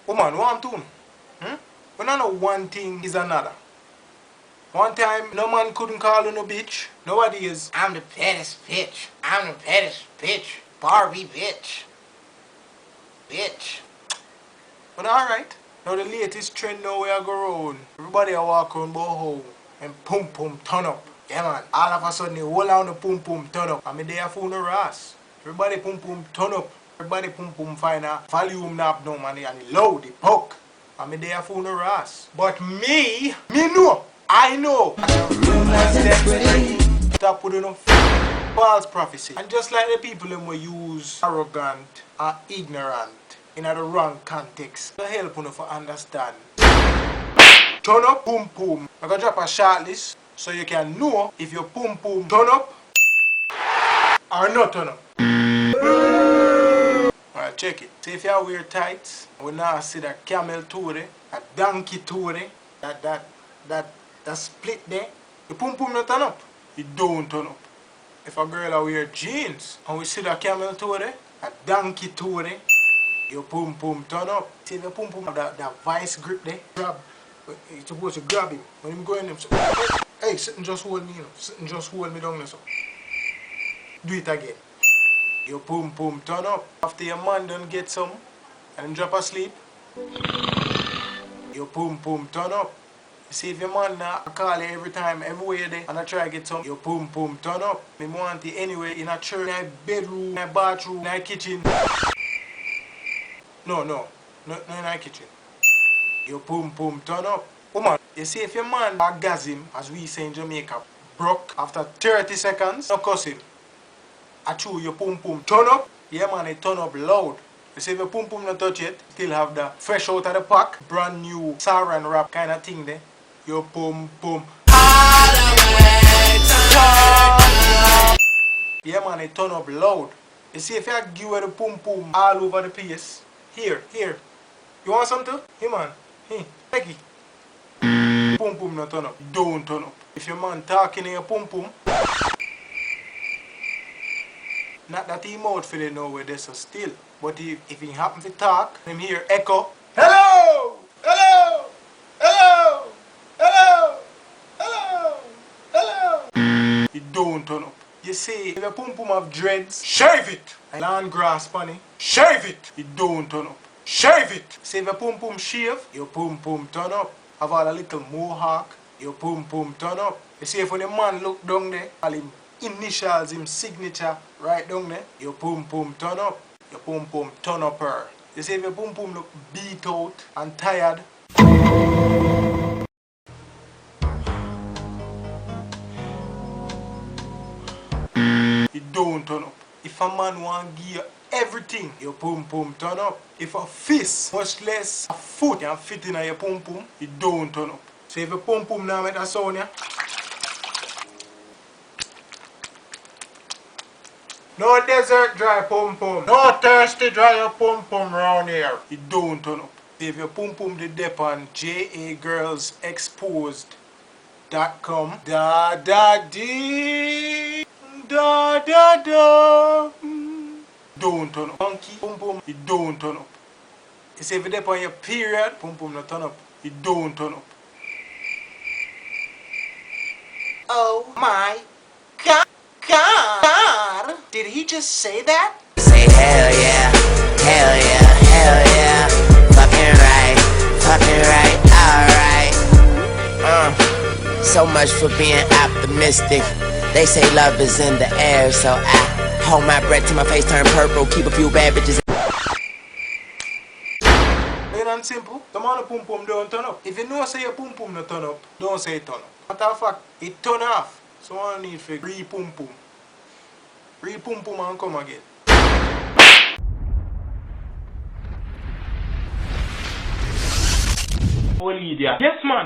Woman, what I'm doing? We don't know one thing is another. One time, no man couldn't call you no bitch. Nowadays, I'm the baddest bitch. I'm the baddest bitch. Barbie bitch. Bitch. but alright. Now the latest trend now we are go round. Everybody are walk around about home and pum pum turn up. Yeah man, all of a sudden the whole on the pum pum turn up. I mean they are full no ras. Everybody pum pum turn up. Everybody pum pum find a volume knob down and it loud, it poke. I mean they are full no ras. But me know. I know. Stop putting up false prophecy. And just like the people them will use arrogant and ignorant in the wrong context to help you to understand. Turn up, boom boom. I'm gonna drop a short list so you can know if your boom boom turn up or not turn up. Alright, check it. See if you wear tights, we now see the camel toure, a donkey toure, that split there. The boom boom not turn up. It don't turn up. If a girl wear jeans and we see the camel toure, a donkey toure, your pum pum turn up. See the pum pum have that vice grip there. Grab. You're supposed to grab him. When him go in him, so, hey, sit and just hold me, you know. Sit and just hold me down there, so. Do it again. Your pum pum turn up. After your man done get some and him drop asleep, your pum pum turn up. You see if your man call you every time, everywhere there, and I try to get some, your pum pum turn up. Me want it anywhere, in a church, in a bedroom, in a bathroom, in a kitchen. No, in a kitchen. Your pum pum turn up. Woman, you see if your man orgasm, as we say in Jamaica, broke after 30 seconds, no cuss him. I chew your pum pum turn up, yeah man, it turn up loud. You see if your pum pum not touch it, still have the fresh out of the pack, brand new saran wrap kind of thing there. Your pum pum. Yeah man, it turn up loud. You see if I give you the pum pum all over the place. Here. You want something? Here man. Hey, take it. Pum pum not turn up. Don't turn up. If your man talking in your pum pum, not that he mouth for the know where there's so still. But if he happen to talk, him hear echo. Hello! Hello! Hello! Hello! Hello! Hello! It don't turn up. You see, if your pum pum have dreads, shave it. And land grass bunny, shave it. It don't turn up. Shave it. See if your pum pum shave, your pum pum turn up. Have all a little mohawk, your pum pum turn up. You see if when the man look down there, all him initials, him signature right down there, your pum pum turn up. Your pum pum turn up her. You see if your pum pum look beat out and tired, it don't turn up. If a man want give you everything, your pum pum turn up. If a fist, much less a foot, can fit in your pum pum, it don't turn up. So if your pum pum now make that sound, yeah? No desert dry pum pum. No thirsty dry your pum pum round here. It don't turn up. If your pum pum did dip on jagirlsexposed.com, da da dee, da da da. Don't turn up. Monkey pum pum, it don't turn up. You see if you dip on your period, pum pum not turn up. It don't turn up. Oh my God. Did he just say that? Say hell yeah, hell yeah, hell yeah. Fucking right, alright. So much for being optimistic. They say love is in the air, so I hold my breath till my face turn purple. Keep a few bad bitches. Plain and simple. The man pum pum don't turn up. If you know say your pum pum not turn up, don't say it turn up. Matter of fact, it turn off. So I need to re-pum pum. Re-pum pum and come again. Well, idiot. Yes, man.